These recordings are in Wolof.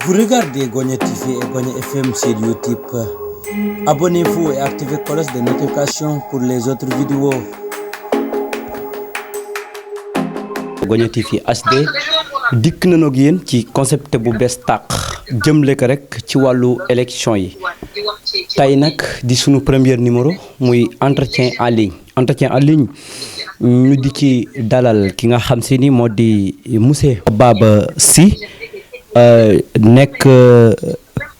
Vous regardez Gogné TV et Gogné FM sur YouTube. Abonnez-vous et activez la cloche de notification pour les autres vidéos. Gogné TV HD dikk nañu ak yéen ci concept bu bees tàq jëmle ko rek ci wàllu élection yi tey nag di sunu premier numéro muy entretien en ligne ñu di ci dalal ki nga xam si ni moo di monsieur Baba Sy nekk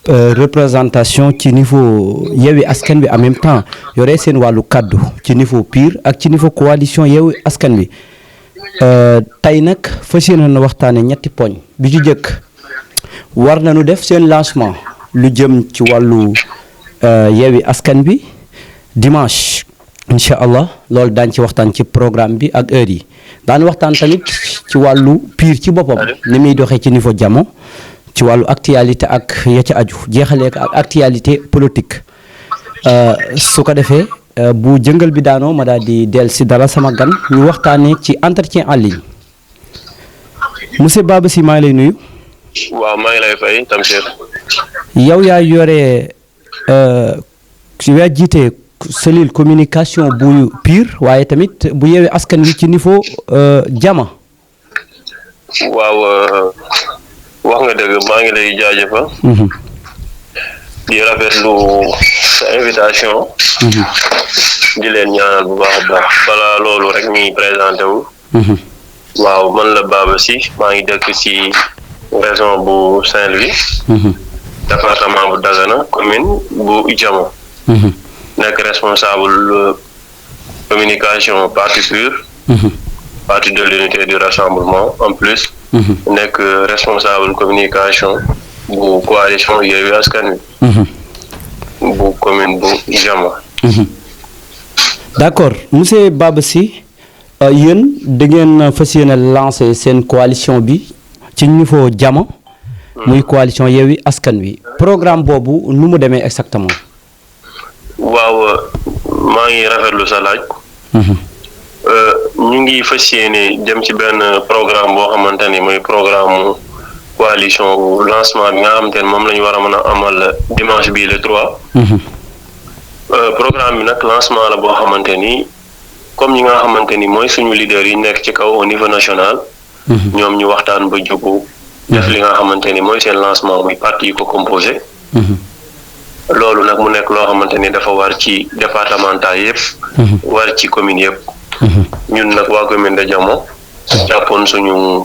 représentation ci niveau Yewwi Askan Wi en même temps yore seen wàllu kaddu ci niveau PUR ak ci niveau coalition Yewwi Askan Wi tey nag fas yéene na waxtaane ñetti poñ bi ci jëkk war nañu def seen lancement lu jëm ci wàllu Yewwi Askan Wi dimanche incha allah loolu daañ ci waxtaan ci programme bi ak heure yi daan waxtaan tamit ci wàllu PUR ci boppam ni muy doxee ci niveau jamo ci wàllu actualité ak ya ca aju jeexalee ko ak actualité politique su ko defee bu jëngal bi daanoo ma daal di del si dara sama gan ñu waxtaanee ci entretien en ligne monsieur Baba Sy maa ngi lay nuyu. waaw maa ngi lay fay Tamsir. yow yaa yore yaa jiite cellule communication bu PUR waaye tamit bu Yewwi Askan Wi ci niveau jama. waaw wax nga dëgg maa ngi lay jaajëfal. di rafetlu sa invitation. di leen ñaanal bu baax a baax balaa loolu rek ñuy présenté wu. waaw man la Baba Sy maa ngi dëkk ci région bu Saint-Louis. département bu Dagana commune bu Diama. nekk responsable communication parti PUR. parti de l'unité du rassemblement en plus. nekk responsable communication bu coalition Yewwi Askan Wi. bu commune bu Diama. d'accord monsieur Baba Sy yéen da ngeen fas yéene lancer seen coalition bi ci niveau Diama. muy coalition Yewwi Askan Wi programme boobu nu mu demee exactement. waaw maa ngi rafetlu sa laaj. ñu ngi fas yéene dem ci benn programme boo xamante ni mooy programme coalition bu lancement bi nga xamante ni moom la ñu war a mën a amal dimanche bii le 3. programme bi nag lancement la boo xamante ni comme ñi nga xamante ni mooy suñu leader yi nekk ci kaw au niveau national. ñoom ñu waxtaan ba jubbu def li nga xamante ni mooy seen lancement muy parti yi ko composé. loolu nag mu nekk loo xamante ni dafa war ci départemental yëpp. war ci commune yëpp. ñun nag waa commune de Diama jàppoon suñu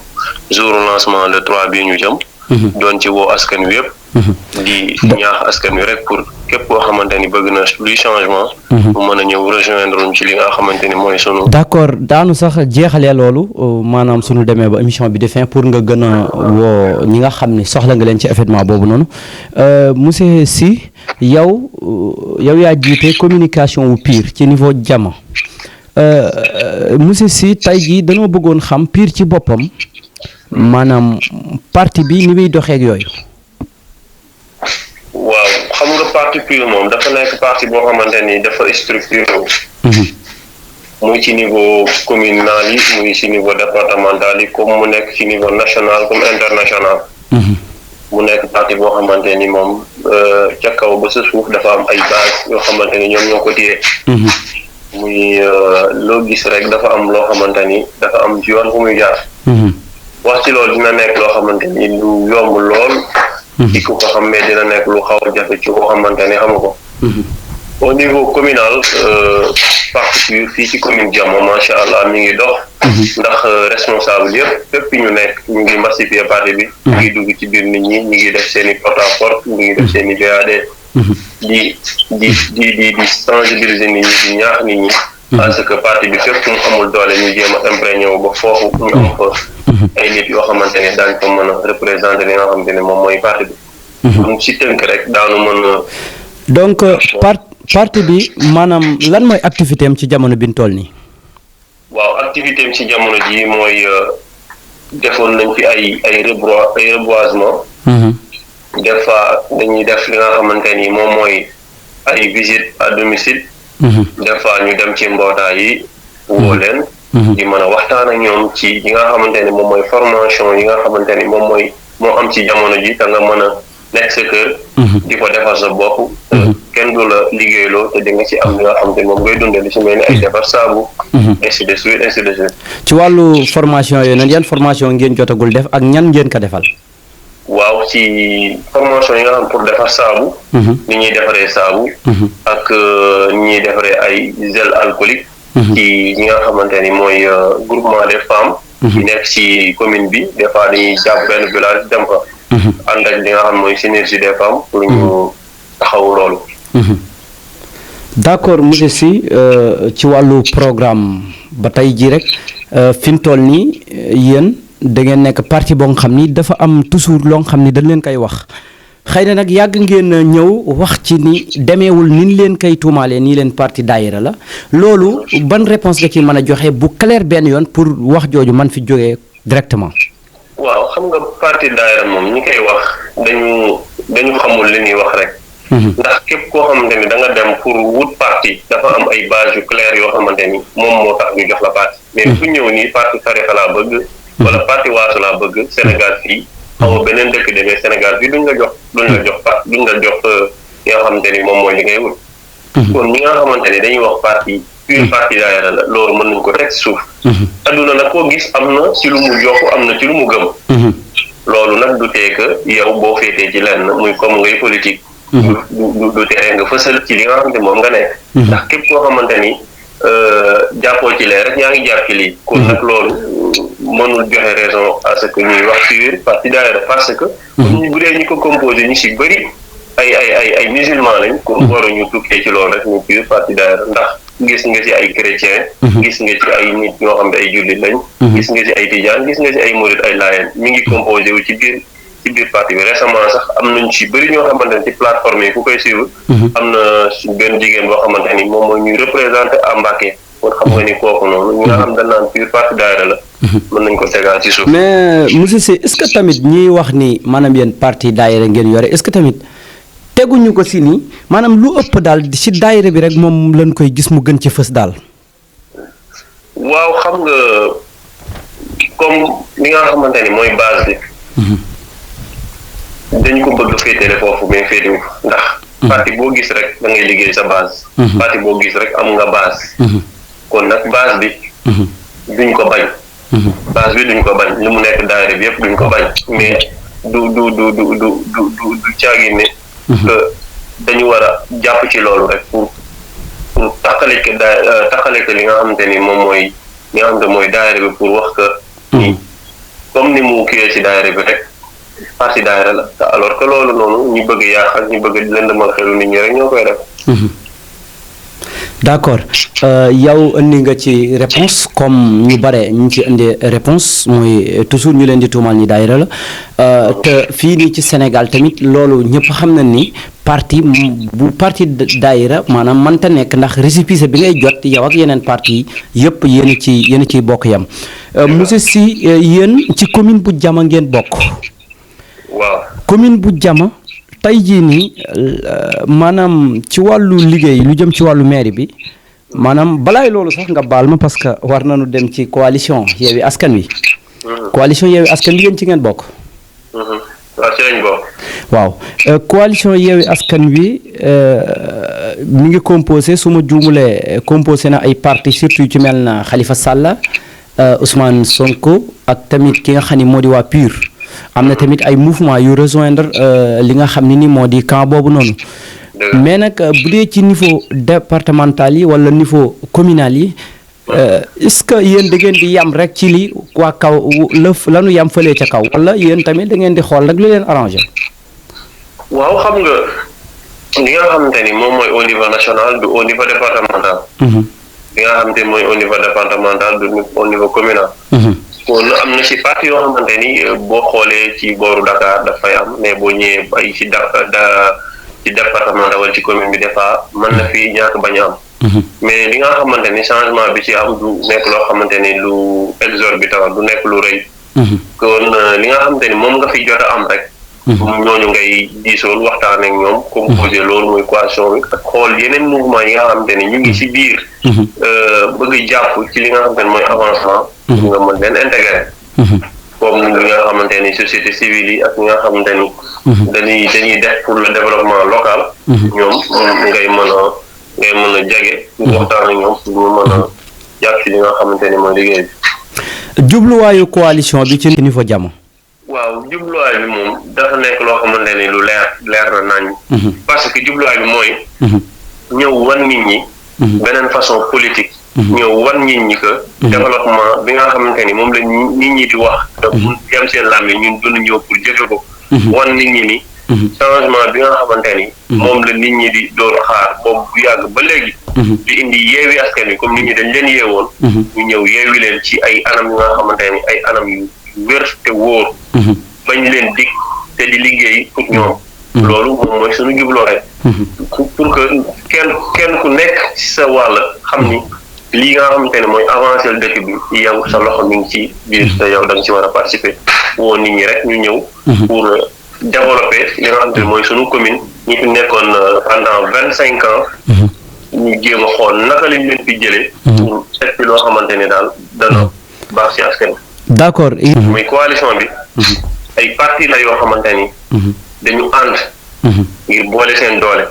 jour lancement le 3 bii ñu jëm. doon ci woo askan wi yëpp. di ñaax askan wi rek pour képp koo xamante ni bëgg na luy changement. mu mën a ñëw rejoindre ci li nga xamante ni mooy sunu. d'accord daanu sax jeexalee loolu maanaam suñu demee ba émission bi defee pour nga gën a woo ñi nga xam ne soxla nga leen ci événement boobu noonu monsieur Sy yow yaa jiite communication wu PUR ci niveau Diama monsieur Sy tey jii dañoo bëggoon xam PUR ci boppam maanaam parti bi ni muy doxeek yooyu. waaw xam nga parti PUR moom dafa nekk parti boo xamante ni dafa structuré wu. muy ci niveau communal yi muy ci niveau départemental yi comme mu nekk ci niveau national comme international. mu nekk parti boo xamante ni moom ca kaw ba sa suuf dafa am ay base yoo xamante ni ñoom ñoo ko téye. muy loo gis rek dafa am loo xamante ni dafa am ci yoon fu muy jaar. wax ci loolu dina nekk loo xamante ni lu yomb lool. ci ku ko xam mais dina nekk lu xaw a jafe ci koo xamante ni xam ko. au niveau communal parti PUR fii ci commune Diama macha allah mi ngi dox. ndax responsable yëpp fépp ñu nekk ñu ngi massifier parti bi. ñu ngi dugg ci biir nit ñi ñu ngi def seen i porte à porte ñu ngi def seen i VAD. di sensibiliser nit ñi di ñaax nit ñi. parce que parti bi fépp mu amul doole ñu jéem a imprégné wu ba foofu ñu am fa ay nit yoo xamante ne daañu ko mën a représenter li nga xamante ne moom mooy parti bi. donc si tënk rek daanu mën a. donc parti bi maanaam lan mooy activité am ci jamono bi ñu toll nii. waaw activité am ci jamono ji mooy defoon nañ fi ay reboisement. des fois dañuy def li nga xamante ni moom mooy ay visite à domicile. des fois ñu dem ci mbootaay yi woo leen. di mën a waxtaan ak ñoom ci yi nga xamante ni moom mooy formation yi nga xamante ni moom mooy moo am ci jamono ji te nga mën a nekk sa kër di ko defar sa bopp kenn du la liggéeyloo te di nga ci am li nga xam te moom ngay dundee li ci mel ni ay defar saabu ainsi de suite ainsi de suite. ci wàllu formation yooyu noonu yan formation ngeen jotagul def ak ñan ngeen ko defal. waaw ci formation yi nga xam pour defar saabu ni ñuy defaree saabu ak ni ñuy defaree ay gel alcoolique ci ñi nga xamante ni mooy groupement des femmes yi nekk ci commune bi des fois dañuy jàpp benn village dem fa ànd ak li nga xam mooy synergie des femmes pour ñu taxaw loolu. d'accord monsieur Sy ci wàllu programme ba tey jii rek fi mu toll nii yéen da ngeen nekk parti boo nga xam ni dafa am toujours loo nga xam ni dañ leen koy wax xëy na nag yàgg ngeen ñëw wax ci ni demeewul ni leen koy tuumaalee nii leen parti daayira la loolu ban réponse nga ci mën a joxe bu clair benn yoon pour wax jooju man fi jógee directement. waaw xam nga parti daayira moom ñi koy wax dañu xamul li ñuy wax rek. ndax képp koo xamante ni da nga dem pour wut parti dafa am ay base yu claire yoo xamante ni moom moo tax ñu jox la parti mais ku ñëw nii parti tarixa laa bëgg wala parti waasu laa bëgg Sénégal fii xaw beneen dëkk demee Sénégal fii duñ la jox parti duñ la jox yi nga xamante ni moom mooy li ngay wut kon ñi nga xamante ni dañuy wax parti pure parti daayira la loolu mën nañ ko teg suuf adduna nag koo gis am na ci lu mu jox am na ci lu mu gëm loolu nag du tee que yow boo féetee ci lenn muy comme ngay politique du tere nga fësal ci li nga xamante moom nga nekk ndax képp koo xamante ni jàppoo ci lee rek yaa ngi jàpp ci lii kon nag loolu mënul joxe raison à ce que ñuy wax ci parti daayira parce que bu dee ñu ko composé ñu si bëri ay musulman lañ kon waruñu tukkee ci loolu rek ñu ci parti daayira ndax gis nga ci ay chrétien gis nga ci ay nit ñoo xam ne ay jullit lañ gis nga ci ay tijaan gis nga ci ay murit ay laayeen mi ngi composé wu ci biir parti bi récemment sax am nañ ci bëri ñoo xamante ne ci plateforme yi ku koy suivre am na benn jigéen boo xamante ni moom mooy ñuy représenté à Mbacké kon xam nga ni kooku noonu ñi nga xam dañ naan pure parti daayira la mën nañ ko tegaat ci suuf. mais monsieur Sy est-ce que tamit ñiy wax ni maanaam yéen parti daayira ngeen yore est-ce que tamit teguñu ko si nii maanaam lu ëpp daal ci daayira bi rek moom lañ koy gis mu gën ci fës daal. waaw xam nga comme li nga xamante ni mooy base bi. dañ ko bëgg féetale foofu mais féetewu ndax. parti boo gis rek da ngay liggéey sa base. parti boo gis rek am nga base. kon nag base bi. duñ ko bañ. base bi duñ ko bañ li mu nekk daayira bi yëpp duñ ko bañ mais du caagi ne. que dañu war a jàpp ci loolu rek pour taxale ko li nga xamante ni moom mooy li nga xamante mooy daayira bi pour wax que ni comme ni mu kiiyee ci daayira bi rek parti daayira la te alors que loolu noonu ñu bëgg yaax ak ñu bëgg lëndëmal xelu nit ñi rek ñoo koy def. d'accord yow indi nga ci réponse comme ñu bare ñu ci indi réponse mooy toujours ñu leen di tuumal ni daayira la te fii nii ci Sénégal tamit loolu ñëpp xam nañ ni parti bu parti daayira maanaam mënta nekk ndax récépissé bi ngay jot yow ak yeneen parti yëpp yéen ciy bokk yam monsieur Sy yéen ci commune bu Diama ngeen bokk. waaw commune bu Diama tey jii nii maanaam ci wàllu liggéey lu jëm ci wàllu mairie bi maanaam balaay loolu sax nga baal ma parce que war nañu dem ci coalition Yewwi Askan Wi. coalition Yewwi Askan Wi yéen ci ngeen bokk. waaw ci lañ bokk. waaw coalition Yewwi Askan Wi mi ngi composé su ma juumulee composé na ay parti surtout ci mel na Khalifa Sall Ousmane Sonko ak tamit ki nga xam ni moo di waa PUR. am na tamit ay mouvement yu rejoindre li nga xam ne ni moo di camp boobu noonu mais nag bu dee ci niveau départemental yi wala niveau communal yi est-ce que yéen da ngeen di yam rek ci li waa kaw lanu yam fëlee ca kaw wala yéen tamit da ngeen di xool rek lu leen arrangé. waaw xam nga li nga xamante ni moom mooy au niveau national du au niveau départemental. li nga xamante ni mooy au niveau départemental du au niveau communal. kon am na ci parti yoo xamante ni boo xoolee ci booru Dakar dafay am mais boo ñëwee ay ci ci département wala ci commune bi des fois mën na fi ñàkk bañ a am. mais li nga xamante ni changement bi ci am du nekk loo xamante ni lu exorbitant du nekk lu rëy. kon li nga xamante ni moom nga fi jot a am rek. ñooñu ngay diisool waxtaan ak ñoom. composé loolu muy coalition bi ak xool yeneen mouvement yi nga xamante ni ñu ngi ci biir. bëgg jàpp ci li nga xamante ni mooy avancement. nga mën leen intégré. comme li nga xamante ni société civile yi ak ñi nga xamante ni dañuy def pour le développement local ñoom ngay mën a jege pour waxtaan ak ñoom pour ñu mën a jàpp ci li nga xamante ni mooy liggéey bi. jubluwaayu coalition bi ci niveau jàmm. waaw jubluwaay bi moom dafa nekk loo xamante ni lu leer na nañ parce que jubluwaay bi mooy ñëw wan nit ñi beneen façon politique ñëw wan nit ñi que développement bi nga xamante ni moom la nit ñi di wax te bu yem seen làmmiñ ñun dund ñëw pour jëfe ko wan nit ñi ni changement bi nga xamante ni moom la nit ñi di doon xaar boobu bu yàgg ba léegi di indi yeewi askan wi comme nit ñi dañ leen yeewoon ñu ñëw yeewi leen ci ay anam yu nga xamante ni ay anam yu wér te wóor bañ leen dig te di liggéey pour ñoom loolu moom mooy suñu jubloo rek pour que kenn ku nekk ci sa wàll xam ni lii nga xamante ne mooy avancé le dëkk bi yow sa loxo mi ngi ci biir te yow da nga ci war a participer woo nit ñi rek ñu ñëw pour développer li nga xamante ne mooy suñu commune ñi fi nekkoon pendant 25 ans ñu jéem a xool naka lañ leen fi jëlee pour teg fi loo xamante ne daal dana baax ci askan. d'accord. muy coalition bi ay parti la yoo xamante ni dañu ànd ngir boole seen doole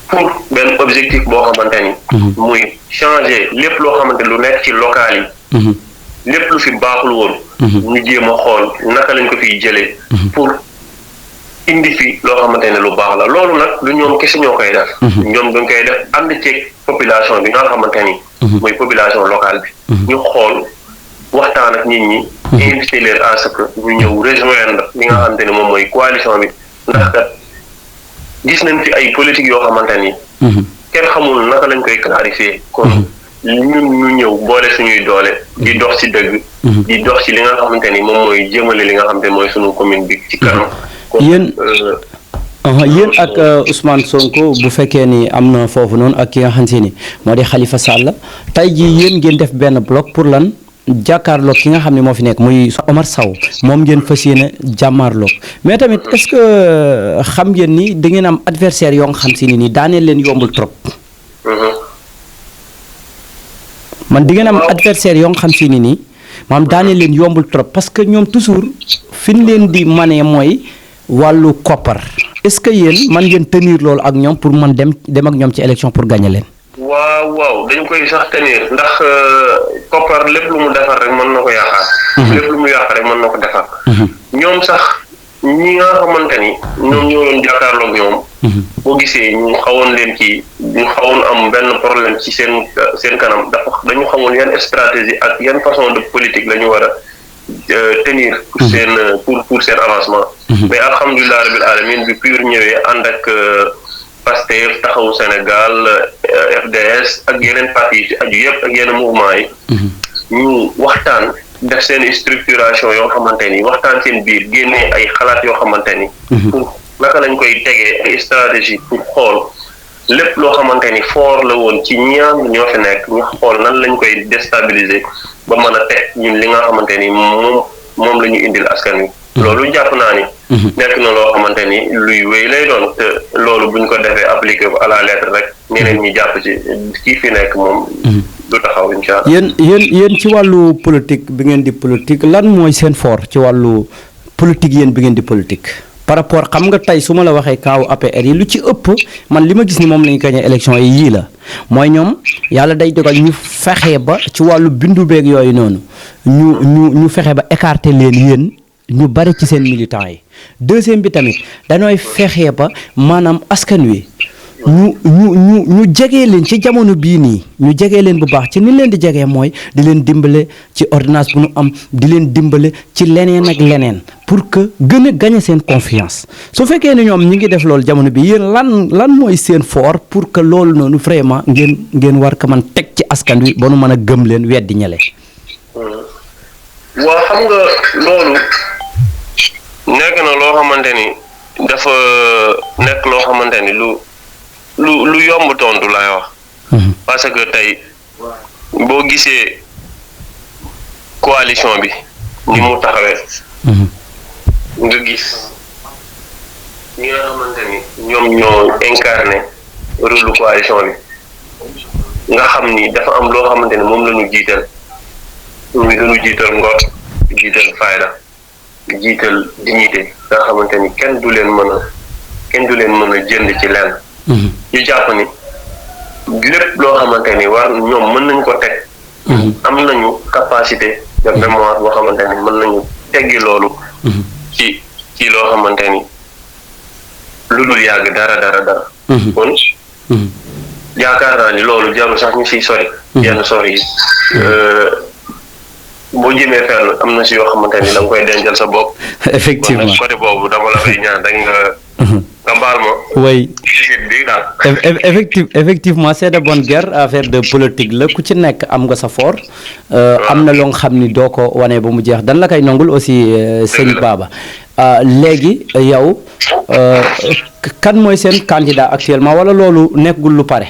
pour benn objectif boo xamante ni muy changer lépp loo xamante lu nekk ci local yi lépp lu fi baaxul woon ñu jéem a xool naka lañ ko fiy jëlee pour indi fi loo xamante ne lu baax la loolu nag lu ñoom kese ñoo koy def ñoom dañ koy def ànd ceeg population bi nga xamante ni mooy population locale bi ñu xool waxtaan ak nit ñi invité leen à ce que ñu ñëw rejoindre li nga xamante ne moom mooy coalition bi ndax kat gis nañ fi ay politique yoo xamante ni kenn xamul naka lañ koy clarifier kon ñun ñu ñëw boole suñuy doole di dox ci dëgg di dox ci li nga xamante ni moom mooy jëmale li nga xamante ni mooy suñu commune bi ci kanam yéen ak Ousmane Sonko bu fekkee ni am na foofu noonu ak ki nga xamante ni moo di Khalifa Sall tey jii yéen ngeen def benn bloc pour lan jàkkaarloog ki nga xam ne moo fi nekk muy Omar Sow moom ngeen fas yéene jàmmaarloog mais tamit est-ce que xam ngeen ni da ngeen am adversaire yoo nga xam si ni daaneel leen yombul trop. man di ngeen am adversaire yoo nga xam si ni maanaam daaneel leen yombul trop parce que ñoom toujours fi ñu leen di manee mooy wàllu koppar est-ce que yéen man ngeen tenir loolu ak ñoom pour man dem ak ñoom ci élection pour gagner leen. waaw dañ koy sax tenir ndax koppar lépp lu mu defar rek mën na ko yàqaat lépp lu mu yàq rek mën na ko defar ñoom sax ñi nga xamante ni ñoom ñoo doon jàkkaarloog ñoom boo gisee ñu xawoon leen ñu xawoon am benn problème ci seen kanam dañu xamoon yan stratégie ak yan façon de politique la ñu war a tenir pour seen avancement mais alhamdulilah rabbil alamin bi PUR ñëwee ànd ak Pastef Taxawu Sénégal FDS ak yeneen parti yi ci aju yëpp ak yeneen mouvement yi ñu waxtaan def seen structuration yoo xamante ni waxtaan seen biir génnee ay xalaat yoo xamante ni pour naka lañ koy tegee ay stratégie pour xool lépp loo xamante ni fort la woon ci ñaan ñoo fi nekk ñu xool nan lañ koy déstabiliser ba mën a teg ñun li nga xamante ni moom la ñu indil askan wi loolu jàpp naa ni nekk na loo xamante ni luy wéy lay doon te loolu buñ ko defee appliqué ko à la lettre rek ñeneen ñi jàpp ci kii fi nekk moom du taxaw incha allah. yéen ci wàllu politique bi ngeen di politique lan mooy seen fort ci wàllu politique yéen bi ngeen di politique par rapport xam nga tey su ma la waxee kaawu APR yi lu ci ëpp man li ma gis ni moom la ñu gagné élection yi yii la mooy ñoom yàlla day dogal ñu fexe ba ci wàllu bindu beeg yooyu noonu ñu fexe ba écarter leen yéen ñu bari ci seen militants yi deuxième bi tamit dañooy fexe ba maanaam askan wi ñu jegee leen ci jamono bii nii ñu jegee leen bu baax ci ni leen di jegee mooy di leen dimbale ci ordonnance bu nu am di leen dimbale ci leneen ak leneen pour que gën a gagner seen confiance su fekkee ne ñoom ñi ngi def loolu jamono bi yéen lan mooy seen fort pour que loolu noonu vraiment ngeen war ko man teg ci askan wi ba nu mën a gëm leen weddi ñale. waaw xam nga loolu nekk na loo xamante ni dafa nekk loo xamante ni lu yomb tontu lay wax parce que tey boo gisee coalition bi ni mu taxawee nga gis ñi nga xamante ni ñoom ñoo incarné rôle coalition bi nga xam ni dafa am loo xamante ni moom la ñu jiital muy dañu jiital ngor jiital fayda jiital dignité nga xamante ni kenn du leen mën a jënd ci lenn. ñu jàpp ni lépp loo xamante ni war ñoom mën nañ ko teg. am nañu capacité de mémoire boo xamante ni mën nañu teggi loolu. ci loo xamante ni lu dul yàgg dara. kon yaakaar naa ni loolu jarul sax ñu siy sori. yenn sori yi boo jëmee fenn am na si yoo xamante ni da nga koy dencal sa bopp. effectivement kon nag côté boobu dama la fay ñaan rek nga baal ma. oui bi daal. effectivement c'est de bonne guerre affaire de politique la ku ci nekk am nga sa fort. am na loo xam ni doo ko wane ba mu jeex dan la koy nangul aussi sëñ Baba. léegi yow kan mooy seen candidat actuellement wala loolu nekkul lu pare.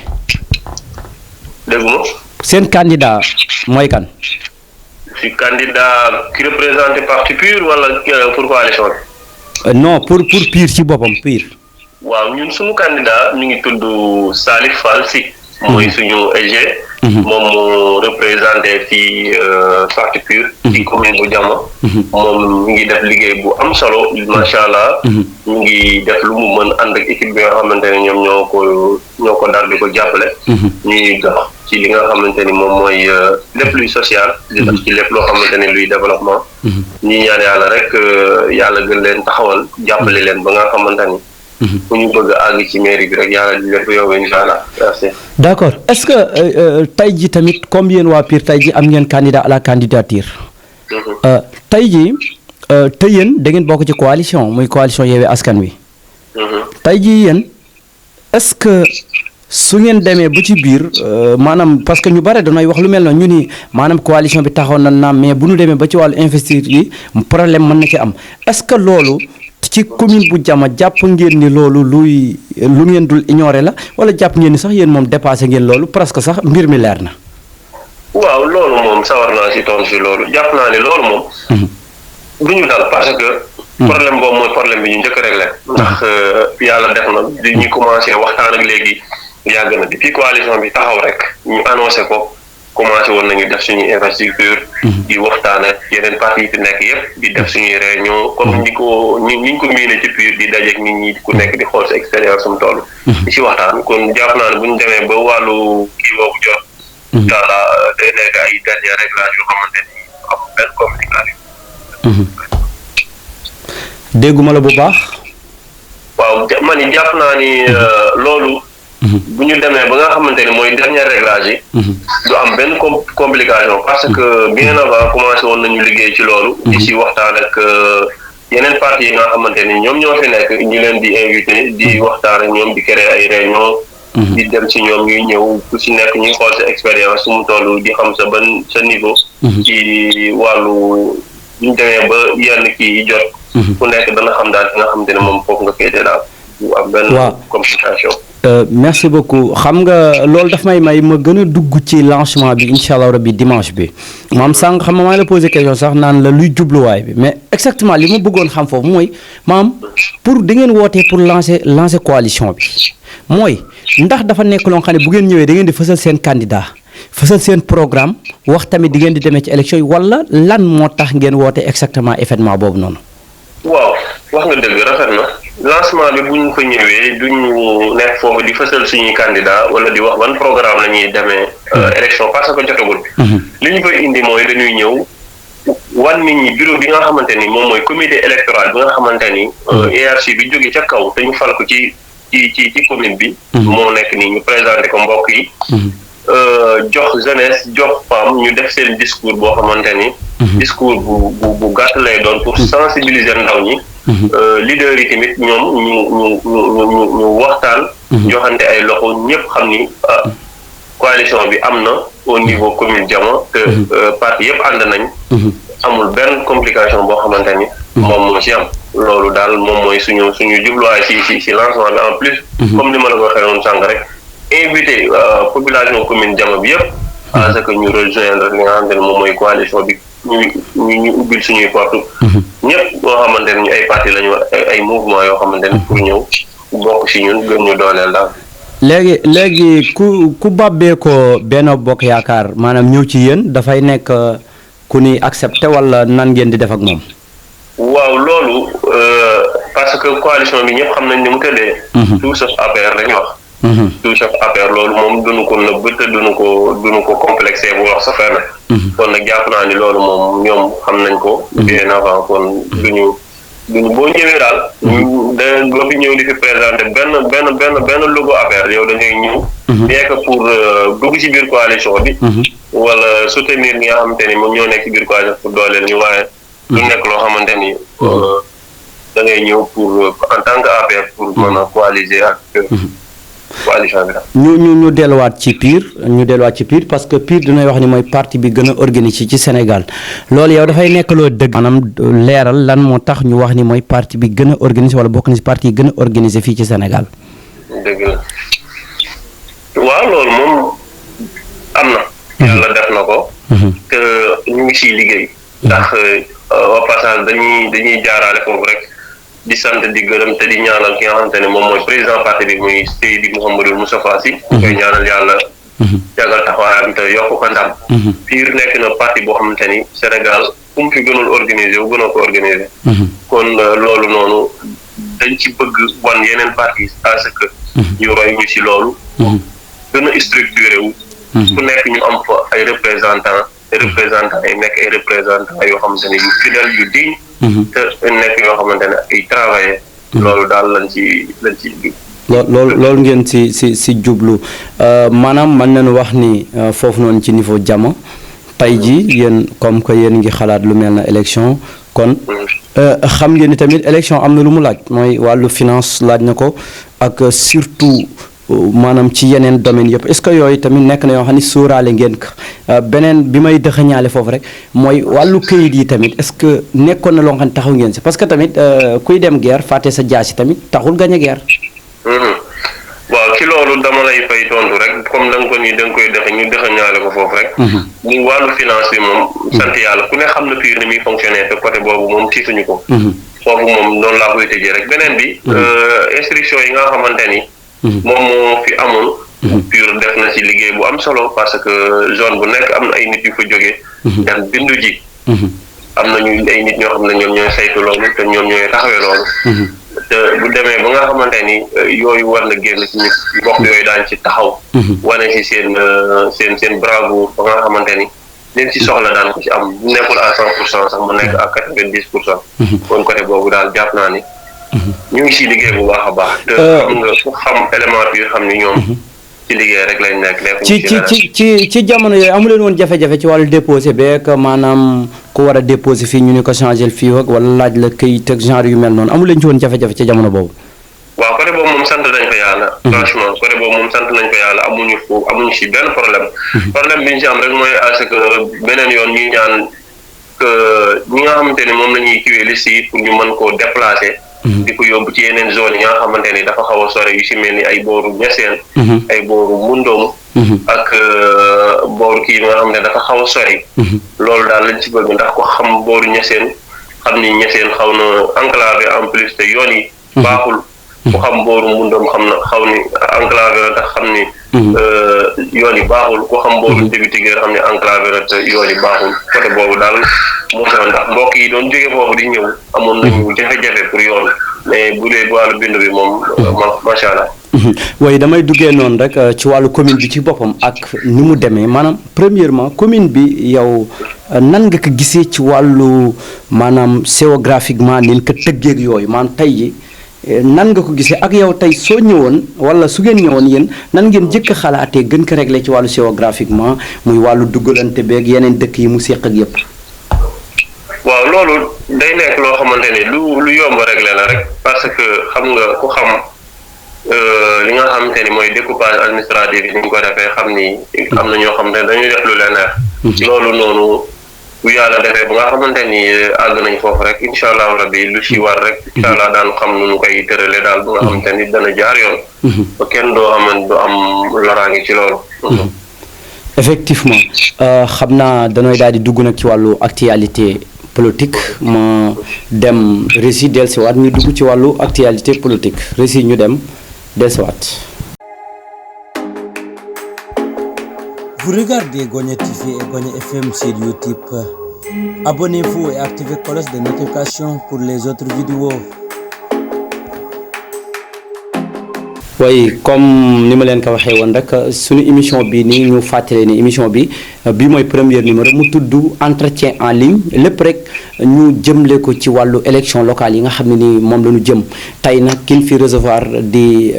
dégg nga. seen candidat mooy kan. si candidat qui représente parti PUR wala pour coalition bi. non pour PUR ci boppam PUR. waaw ñun suñu candidat mi ngi tudd Salif Fall Sy. mooy suñu EG. moom mu représenté fii parti PUR. ci commune bu Diama. moom mi ngi def liggéey bu am solo macha allah. mi ngi def lu mu mën ànd ak équipe bi nga xamante ne ñoom ñoo ko daal di ko jàppale. ñuy dox ci li nga xamante ni moom mooy lépp luy social. di def ci lépp loo xamante ni luy développement. ñi ñaan yàlla rek yàlla gën leen taxawal jàppale leen ba nga xamante ni. ku ñu bëgg a àgg ci mairie bi rek yàlla di leen yow incha allah merci. d'accord est-ce que tey ji tamit comme yéen waa PUR tey ji am ngeen candidat à la candidature. tey ji te yéen da ngeen bokk ci coalition muy coalition Yewwi Askan Wi. tey ji yéen est-ce que su ngeen demee ba ci biir maanaam parce que ñu bare danay wax lu mel noonu ñu ni maanaam coalition bi taxaw na naam mais bu ñu demee ba ci wàllu investiture yi problème mën na ci am est-ce que loolu. ci commune bu Diama jàpp ngeen ni loolu lu ngeen dul ignorer la wala jàpp ngeen ni sax yéen moom dépassé ngeen loolu presque sax mbir mi leer na. waaw loolu moom sawar naa si tontu si loolu jàpp naa ni loolu moom. du ñu dal parce que. problème boobu mooy problème bi ñu njëkk a réglé. ndax yàlla def na di ñu commencé waxtaan ak léegi yàgg na depuis coalition bi taxaw rek ñu annoncé ko. commencé woon nañu def suñuy infrastructure di waxtaan ak yeneen parti yi fi nekk yëpp di def suñuy réunion comme ñi ñu ko miine ci PUR di dajeek nit ñi ku nekk di xool sa expérience mu toll di si waxtaan kon jàpp naa ne bu ñu demee ba wàllu kii boobu jot daala day nekk ay dernier réglage yoo xamante ni am benn communication dégguma la bu baax waaw ma ni jàpp naa ni loolu bu ñu demee ba nga xamante ni mooy dernier réglage yi du am benn complication parce que bien avant commencé woon nañu liggéey ci loolu di si waxtaan ak yeneen parti yi nga xamante ni ñoom ñoo fi nekk ñu leen di invité di waxtaan ak ñoom di créer ay réunion di dem ci ñoom ñuy ñëw ku si nekk ñuy xool sa expérience su mu toll di xam sa niveau ci wàllu ñu demee ba yenn kii jot ku nekk dana xam daal fi nga xamante ne moom foofu nga féete daal du am benn complication merci beaucoup xam nga loolu daf may ma gën a dugg ci lancement bi incha allah rabbi dimanche bi maam sànq xam nga maa ngi la posé question sax naan la luy jubluwaay bi mais exactement li ma bëggoon xam foofu mooy maam pour da ngeen wootee pour lancer coalition bi mooy ndax dafa nekk loo xam ne bu ngeen ñëwee da ngeen di fësal seen candidat fësal seen programme wax tamit di ngeen di demee ci élection yi wala lan moo tax ngeen woote exactement événement boobu noonu. waaw wax nga dëgg rafet na lancement bi bu ñu fa ñëwee duñu nekk foofu di fësal suñuy candidat wala di wax ban programme la ñuy demee élection parce que jotagul li ñu koy indi mooy dañuy ñëw wan nit ñi bureau bi nga xamante ni moom mooy comité électoral bi nga xamante ni hiérarchie bi jóge ca kaw te ñu fal ko ci commune bi moo nekk nii ñu présenté ko mbokk yi jox jeunesse jox femme ñu def seen discours boo xamante ni discours bu gàtt lay doon pour sensibiliser ndaw ñi leader yi tamit ñoom ñu waxtaan joxante ay loxo ñëpp xam ni coalition bi am na au niveau commune Diama te parti yëpp ànd nañ amul benn complication boo xamante ni moom moo ci am loolu daal moom mooy suñu jubluwaay ci lancement bi en plus comme ni ma la ko waxee woon sànq rek invité population commune Diama bi yëpp à ce que ñu rejoindre li nga xamante ne moom mooy coalition bi ñu ubbil suñuy porte ñëpp boo xamante ne ñu ay parti lañu ay mouvement yoo xamante ne pour ñëw bokk ci ñun gën ñu dooleel daal. léegi ku bàbbee ko Benno Bokk Yaakaar maanaam ñëw ci yéen dafay nekk ku ni accepté wala nan ngeen di def ak moom. waaw loolu parce que coalition bi ñëpp xam nañ ni mu tëddee. tout sauf APR la ñu wax. tout sauf APR loolu moom duñu ko nëbb te duñu ko complexé bu wax sa fenn. kon nag jàpp naa ni loolu moom ñoom xam nañ ko. bien avant kon duñu boo ñëwee daal. doo fi ñëw di fi présenté benn logo APR yow da ngay ñëw. bien que pour dugg ci biir coalition bi. wala soutenir ñi nga xamante ni moom ñoo nekk ci biir coalition pour dooleel ñu waaye. du nekk loo xamante ni. da ngay ñëw pour en tant que APR pour mën a coaliser ak. coalition bi daal. ñu delluwaat ci PUR parce que PUR dinay wax ni mooy parti bi gën a organisé ci Sénégal loolu yow dafay nekk loo dëgg. maanaam leeral lan moo tax ñu wax ni mooy parti bi gën a organisé wala bokk na ci parti yi gën a organisé fii ci Sénégal. dëgg la waaw loolu moom am na. yàlla def na ko. te ñu ngi siy liggéey. ndax au passage dañuy jaaraale foofu rek. di sant di gërëm te di ñaanal ki nga xamante ne moom mooy président parti bi muy Seydi Mouhamadou Moustapha Sy. koy ñaanal yàlla. jagal taxawaayam te yokk ko ndam. PUR nekk na parti boo xamante ni Sénégal fu mu fi gënul organisé wu gënoo ko organisé. kon loolu noonu dañ ci bëgg wan yeneen parti à ce que. ñu roy ñu si loolu. gën a structuré wu. ku nekk ñu am fa ay représentants yi nekk ay représentants yoo xamante ne yu fidèle yu digne. te nekk yoo xamante ne ay travailler. loolu daal lañ ci loolu ngeen si jublu maanaam mën nañu wax ni foofu noonu ci niveau jama tey ji yéen comme que yéen ngi xalaat lu mel na élection kon xam ngeen ni tamit élection am na lu mu laaj mooy wàllu finance laaj na ko ak surtout maanaam ci yeneen domaine yëpp est-ce que yooyu tamit nekk na yoo xam ne sóoraale ngeen ko beneen bi may dëxëñaale foofu rek mooy wàllu këyit yi tamit est-ce que nekkoon na loo xam ne taxaw ngeen si parce que tamit kuy dem guerre fàtte sa jaasi tamit taxul gañ a guerre. waaw ci loolu dama lay fay tontu rek comme da nga ko nii da nga koy dëxëñaale ko foofu rek. ni wàllu finance bi moom. sant yàlla ku ne xam na PUR ni muy fonctionner te côté boobu moom tiituñu ko. foofu moom noonu laa koy tëjee rek beneen bi. instruction yi nga xamante ni. moom moo fi amoon. PUR def na ci liggéey bu am solo parce que zone bu nekk am na ay nit yu fa jógee. dem bindu ji. am nañu ay nit ñoo xam ne ñoom ñooy saytu loolu te ñoom ñooy taxawee loolu. te bu demee ba nga xamante ni yooyu war na génn ci nit gox yooyu daañu ci taxaw. wane ci seen bravo ba nga xamante ni leen ci soxla daan ko ci am bu nekkul à 100% sax mu nekk à 90%. kon côté boobu daal jàpp naa ni. ñu ngi siy liggéey bu baax a baax. te xam nga ku xam élément bi xam ni ñoom. ci liggéey rek lañ nekk. ci jamono yooyu amu leen woon jafe-jafe ci wàllu déposé beeg maanaam ku war a déposé fii ñu ne ko changé fii ak wala laaj la këyit ak genre yu mel noonu amu leen ci woon jafe-jafe ci jamono boobu. waaw côté boobu moom sant nañ ko yàlla. franchement côté boobu moom sant nañ ko yàlla amuñu si benn problème. problème bi ñu si am rek mooy à ce que beneen yoon ñuy ñaan que ñi nga xamante ni moom la ñuy kiwee liste yi pour ñu mën koo déplacer. di ko yóbbu ci yeneen zone yi nga xamante ni dafa xaw a sore yu si mel ni ay booru Niassène. ay booru Mundoom. ak booru kii nga xam ne dafa xaw a sori. loolu daal lañ ci bëgg ndax ko xam booru Niassène xam ni Niassène xaw na enclavé en plus te yoon yi. baaxul ku xam booru Mundoom xam na xaw ni enclavé na tax xam ni. yoon yi baaxul ku xam booru Débitiguer xam ni enclavé na te yoon yi baaxul côté boobu daal. moo tax ndax mbokk yi doon jóge foofu di ñëw amoon nañu jafe-jafe pour yoon mais bu dee wàllu bindu bi moom macha allah. waaye damay duggee noonu rek ci wàllu commune bi ci boppam ak ni mu demee maanaam premièrement commune bi yow nan nga ko gisee ci wàllu maanaam géographiquement ni ko tëggeeg yooyu maanaam tey ji nan nga ko gisee ak yow tey soo ñëwoon wala su ngeen ñëwoon yéen nan ngeen jëkk a xalaatee gën ko régler ci wàllu géographiquement muy wàllu duggalante beeg yeneen dëkk yi mu séq ak yëpp. waaw loolu day nekk loo xamante ni lu yomb régler la rek parce que xam nga ku xam li nga xamante ni mooy découpage administratif yi ni ñu ko defee xam ni am na ñoo xam ne dañuy def lu leen neex. loolu noonu bu yàlla defee ba nga xamante ni àgg nañ foofu rek incha allahu rabbi lu ci war rek incha allah daan xam nu ñu koy tëralee daal ba nga xamante ni dana jaar yoon. ba kenn doo am loraange ci loolu. effectivement xam naa danooy daal di dugg nag ci wàllu actualité. politique ma dem Rési dellusiwaat ñu dugg ci wàllu actualité politique Rési ñu dem dellusiwaat. Vous regardez Gogne TV et Gogne FM sur YouTube. Abonnez-vous et activez la cloche de notification pour les autres vidéos. Oui, comme ni ma leen ko waxee woon rek suñu émission bi nii ñu fàttali ne émission bi mooy premier numéro mu tudd entretien en ligne lépp rek ñu jëmle ko ci wàllu élection locale yi nga xam ne ni moom la ñu jëm tey nag kin fi recevoir di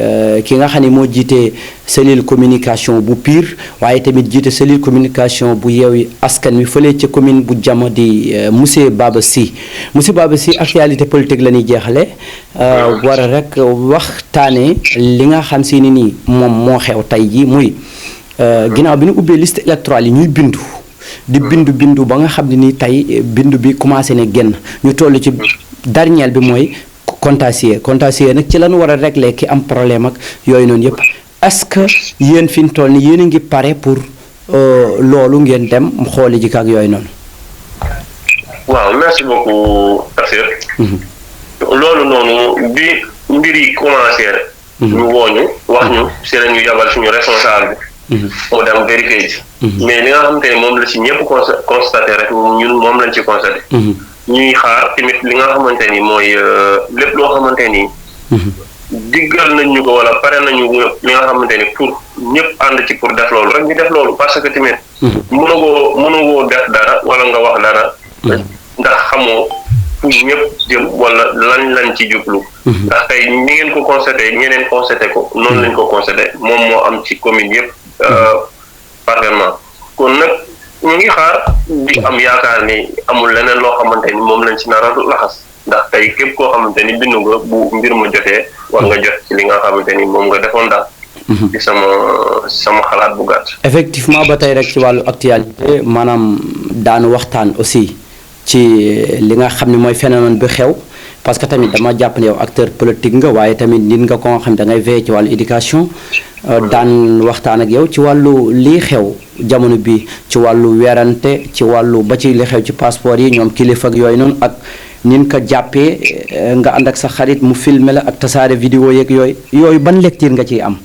ki nga xam ne moo jiite cellule communication bu Pire waaye tamit jiite cellule communication bu Yewwi Askan Wi fële ca commune bu Diama di monsieur Baba Sy actualité politique la ñuy jeexale war a rek waxtaane li nga xam si ni nii moom moo xew tey ji muy ginnaaw bi ñu ubbee liste électorale yi ñuy bindu ba nga xam ne ni tey bindu bi commencé ne génn ñu toll ci dernier bi mooy contentieux nag ci lañu war a régler ki am problème ak yooyu noonu yëpp est-ce que yéen fi ñu toll ni yéen a ngi pare pour loolu ngeen dem xooli ji ak yooyu noonu. waaw merci beaucoup Tafsir. loolu noonu bi mbir yi commencé rek. ñu wooñu wax ñu si la ñu yabal suñu responsable bi. mu dem vérifier ji. mais li nga xamante ne moom la si ñëpp constaté rek ñun moom lañ ci constaté. ñuy xaar tamit li nga xamante ni mooy lépp loo xamante ni. diggal nañ ñu ko wala pare nañu li nga xamante ni pour ñëpp ànd ci pour def loolu rek ñu def loolu parce que tamit. mënugoo def dara wala nga wax dara. ndax xamoo fu ñëpp jëm wala lañ ci jublu. ndax tey ni ngeen ko constaté ñeneen constaté ko noonu lañ ko constaté moom moo am ci commune yëpp parfaitement kon nag ñu ngi xaar di am yaakaar ni amul leneen loo xamante ni moom lañ ci nar a laxas ndax tey képp koo xamante ni bindu nga bu mbir ma jotee war nga jot ci li nga xamante ni moom nga defoon daal. ci sama xalaat bu gàtt. effectivement ba tey rek ci wàllu actualité maanaam daanu waxtaan aussi ci li nga xam ne mooy phénomène bi xew parce que tamit dama jàpp ne yow acteur politique nga waaye tamit nit nga ko nga xam da ngay veiller ci wàllu éducation daan waxtaan ak yow ci wàllu lii xew jamono bi ci wàllu werante ci wàllu ba ci li xew ci passeport yi ñoom kilifa ak yooyu noonu ak nin ko jàppee nga ànd ak sa xarit mu filmer la ak tasaare vidéo yeeg yooyu ban lecture nga ciy am.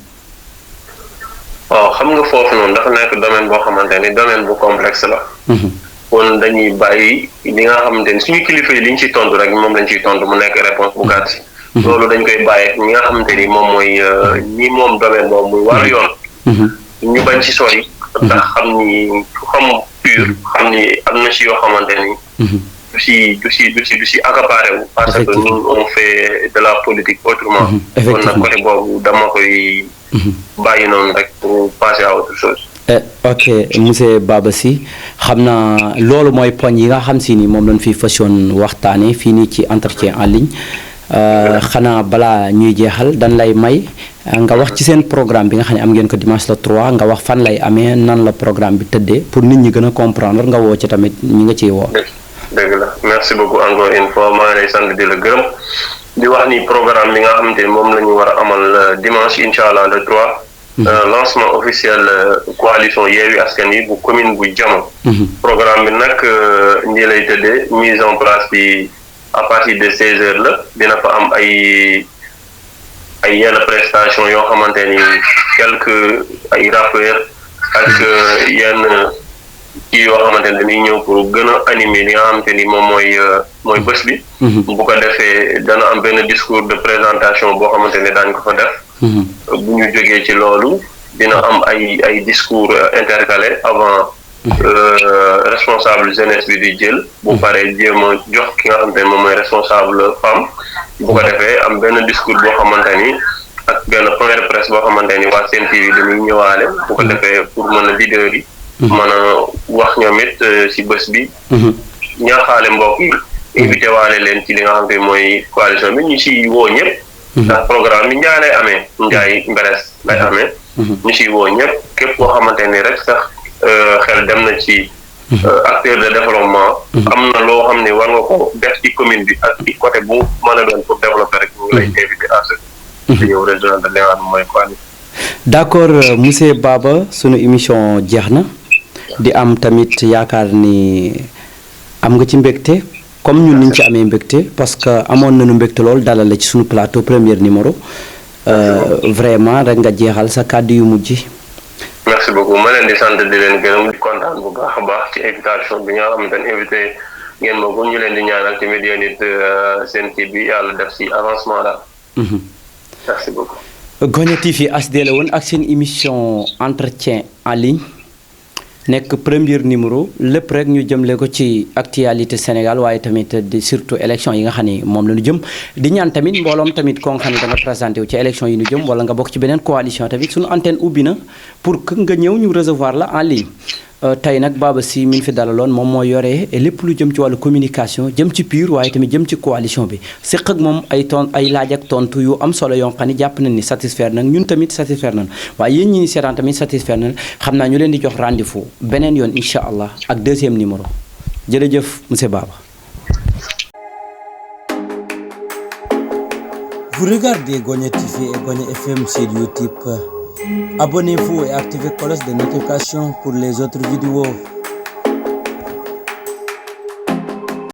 waaw xam nga foofu noonu dafa nekk domaine boo xamante ni domaine bu complexe la. kon dañuy bàyyi li nga xamante ni suñu kilifa yi li ñu ciy tontu rek moom lañ ciy tontu mu nekk réponse bu gàtt. loolu dañ koy bàyyi ñi nga xamante ni moom mooy ñi moom domaine boobu muy war yoon. ñu bañ ci sori. ndax xam Pure xam ni am na si yoo xamante ni. du si accaparé wu. parce que nous on fait de la politique autrement. kon nag côté boobu dama koy. bàyyi noonu rek pour passer à autre chose. ok monsieur Baba Sy xam naa loolu mooy poñ yi nga xam si ni moom lañ fi façon waxtaanee fii nii ci entretien en ligne xanaa balaa ñuy jeexal dañ lay may nga wax ci seen programme bi nga xam ne am ngeen ko dimanche le 3 nga wax fan lay amee nan la programme bi tëddee pour nit ñi gën a comprendre nga woo ci tamit ñi nga ciy woo. dëgg la merci beaucoup encore une fois maa ngi lay sant di la gërëm di wax ni programme bi nga xamante ni moom la ñu war a amal dimanche incha allah le 3. lancement officiel coalition Yewwi Askan Wi bu commune bu Diama. programme bi nag nii lay tëddee mise en place bi à partir de 16h la dina fa am ay yenn prestation yoo xamante ni ay rappeurs ak yenn kii yoo xamante ni dañuy ñëw pour gën a animer li nga xamante ni moom mooy bés bi. bu ko defee dana am benn discours de présentation boo xamante ne daañu ko fa def. bu ñu jógee ci loolu dina am ay discours intercalés avant responsable jeunesse bi di jël bu paree jéem a jox ki nga xamante ne moom mooy responsable femme bu ko defee am benn discours boo xamante ni ak benn point de presse boo xamante ni waa Sen TV dañuy ñëwaale bu ko defee pour mën a leader yi mën a wax ñoom it si bés bi ñaaxaale mbokk yi invité waale leen ci li nga xamante ni mooy coalition bi ñu si woo ñëpp ndax programme bi Njaay lay amee Njaay Mberes lay amee ñu si woo ñëpp képp koo xamante ni rek sax xel dem na ci acteur de développement am na loo xam ne war nga ko def ci commune bi ak ci côté bu mën a doon pour développer rek ñu ngi lay invité à ce que ñëw rejoindre li nga xam mooy coalition. d'accord monsieur Baba sunu émission jeex na di am tamit yaakaar ni am nga ci mbégte comme ñun niñ ci amee mbégte parce que amoon nañu mbégte lool dalal la ci sunu plateau premier numéro vraiment rek nga jeexal sa kàddu yu mujj merci beaucoup ma leen di sant di leen gërëm di kontaan bu baax a baax ci invitation bi nga xamante ne invité ngeen ma ko ñu leen di ñaanal tamit yéen it seen kii bi yàlla def si avancement daal. merci beaucoup. Gagna TV HD la woon ak seen émission entretien en ligne nekk premier numéro lépp rek ñu jëmle ko ci actualité Sénégal waaye tamit di surtout élection yi nga xam ni moom la ñu jëm di ñaan tamit mbooloom tamit koo nga xam ne da nga présenté wu ci élection yi ñu jëm wala nga bokk ci beneen coalition tamit suñu antenne ubbi na pour que nga ñëw ñu recevoir la en ligne. tey nag Baba Sy mi fi dalaloon moom moo yore lépp lu jëm ci wàllu communication jëm ci PUR waaye tamit jëm ci coalition bi séq ak moom ay laaj ak tontu yu am solo yoo xam ne jàpp nañ ni satisfaire nañ ñun tamit satisfaire nañ waaye yéen ñi ni seetaan tamit satisfaire nañ xam naa ñu leen di jox rendez-vous beneen yoon incha allah ak deuxième numéro jërëjëf monsieur Baba. Vous regardez Gagna TV et Gagna FM sur YouTube. Abonnez-vous et activez la cloche de notification pour les autres vidéos.